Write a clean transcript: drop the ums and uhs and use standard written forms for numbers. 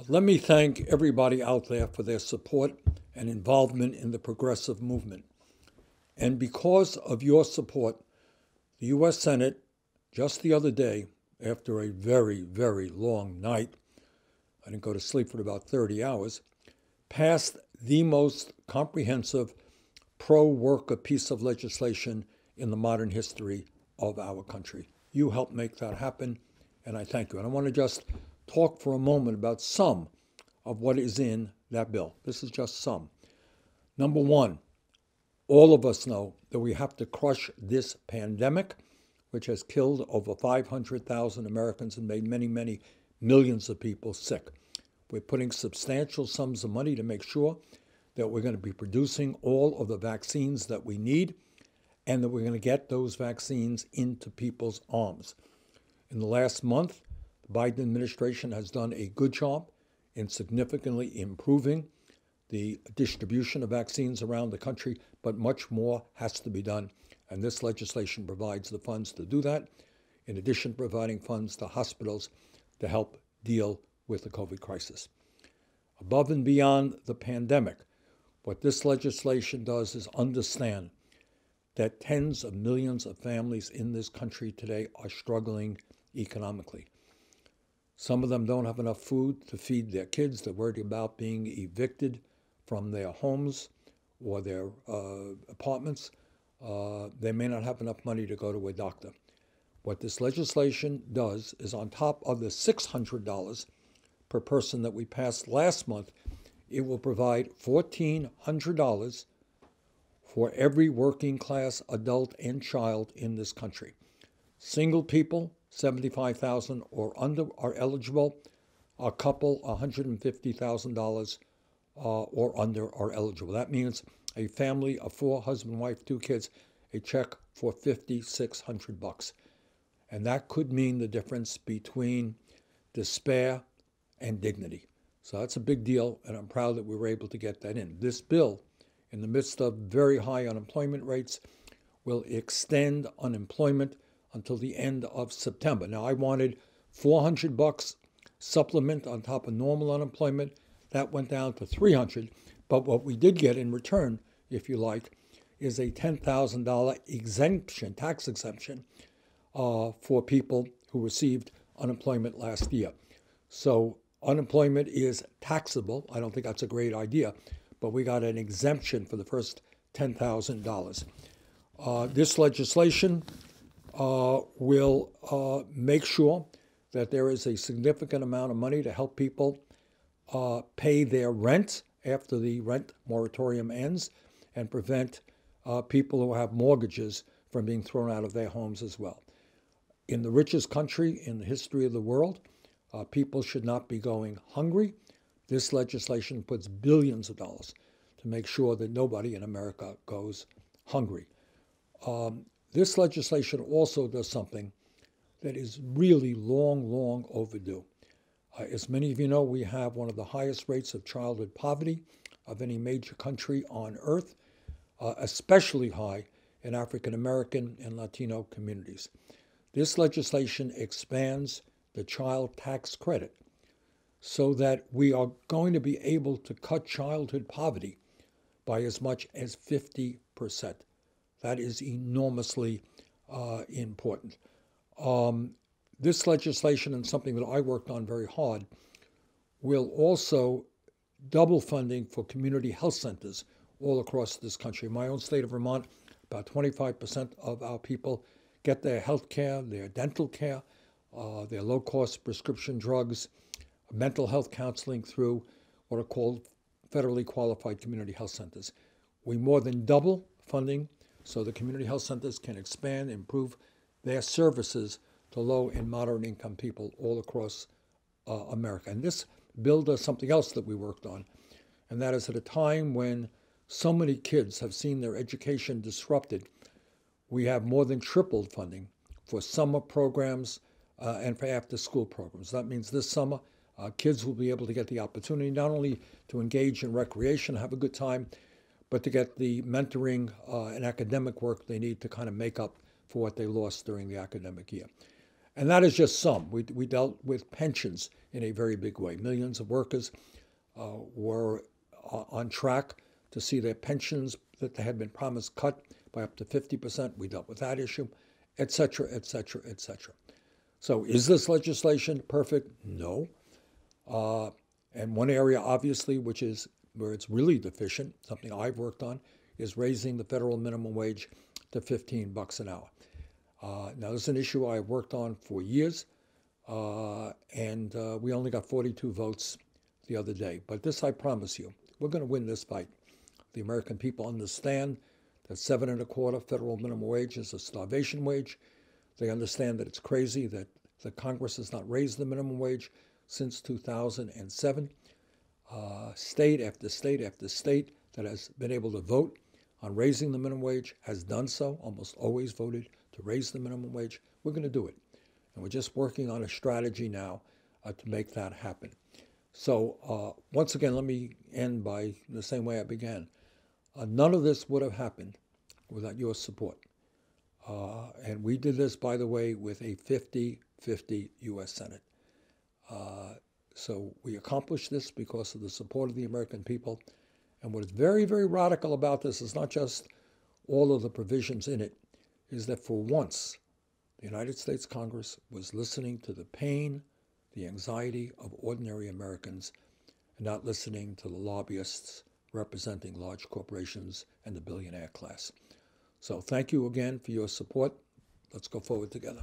Let me thank everybody out there for their support and involvement in the progressive movement. And because of your support, the U.S. Senate, just the other day, after a very, very long night, I didn't go to sleep for about 30 hours, passed the most comprehensive pro-worker piece of legislation in the modern history of our country. You helped make that happen, and I thank you. And I want to just talk for a moment about some of what is in that bill. This is just some. Number one, all of us know that we have to crush this pandemic, which has killed over 500,000 Americans and made many, many millions of people sick. We're putting substantial sums of money to make sure that we're going to be producing all of the vaccines that we need and that we're going to get those vaccines into people's arms. In the last month, the Biden administration has done a good job in significantly improving the distribution of vaccines around the country, but much more has to be done. And this legislation provides the funds to do that, in addition to providing funds to hospitals to help deal with the COVID crisis. Above and beyond the pandemic, what this legislation does is understand that tens of millions of families in this country today are struggling economically. Some of them don't have enough food to feed their kids. They're worried about being evicted from their homes or their apartments. They may not have enough money to go to a doctor. What this legislation does is, on top of the $600 per person that we passed last month, it will provide $1,400 for every working class adult and child in this country. Single people, 75,000 or under, are eligible. A couple, $150,000 or under are eligible. That means a family of four, husband, wife, two kids, a check for $5,600. And that could mean the difference between despair and dignity. So that's a big deal, and I'm proud that we were able to get that in. This bill, in the midst of very high unemployment rates, will extend unemployment until the end of September. Now, I wanted $400 supplement on top of normal unemployment. That went down to $300. But what we did get in return, if you like, is a $10,000 exemption, tax exemption, for people who received unemployment last year. So unemployment is taxable. I don't think that's a great idea, but we got an exemption for the first $10,000. This legislation will make sure that there is a significant amount of money to help people pay their rent after the rent moratorium ends and prevent people who have mortgages from being thrown out of their homes as well. In the richest country in the history of the world, people should not be going hungry. This legislation puts billions of dollars to make sure that nobody in America goes hungry. This legislation also does something that is really long overdue. As many of you know, we have one of the highest rates of childhood poverty of any major country on earth, especially high in African American and Latino communities. This legislation expands the child tax credit so that we are going to be able to cut childhood poverty by as much as 50%. That is enormously important. This legislation, and something that I worked on very hard, will also double funding for community health centers all across this country. In my own state of Vermont, about 25% of our people get their health care, their dental care, their low-cost prescription drugs, mental health counseling through what are called federally qualified community health centers. We more than double funding so the community health centers can expand, improve their services to low and moderate income people all across America. And this bill does something else that we worked on, and that is at a time when so many kids have seen their education disrupted, we have more than tripled funding for summer programs and for after-school programs. That means this summer, kids will be able to get the opportunity not only to engage in recreation, have a good time, but to get the mentoring and academic work they need to kind of make up for what they lost during the academic year. And that is just some. We dealt with pensions in a very big way. Millions of workers were on track to see their pensions that they had been promised cut by up to 50%. We dealt with that issue, et cetera, et cetera, et cetera. So is this legislation perfect? No. And one area, obviously, which is where it's really deficient, something I've worked on, is raising the federal minimum wage to $15 an hour. Now, this is an issue I've worked on for years, and we only got 42 votes the other day. But this, I promise you, we're going to win this fight. The American people understand that $7.25 federal minimum wage is a starvation wage. They understand that it's crazy that the Congress has not raised the minimum wage since 2007. State after state after state that has been able to vote on raising the minimum wage has done so, almost always voted to raise the minimum wage. We're going to do it. And we're just working on a strategy now to make that happen. So once again, let me end by the same way I began. None of this would have happened without your support. And we did this, by the way, with a 50-50 U.S. Senate. So we accomplished this because of the support of the American people. And what is very, very radical about this is not just all of the provisions in it, is that for once, the United States Congress was listening to the pain, the anxiety of ordinary Americans, and not listening to the lobbyists representing large corporations and the billionaire class. So thank you again for your support. Let's go forward together.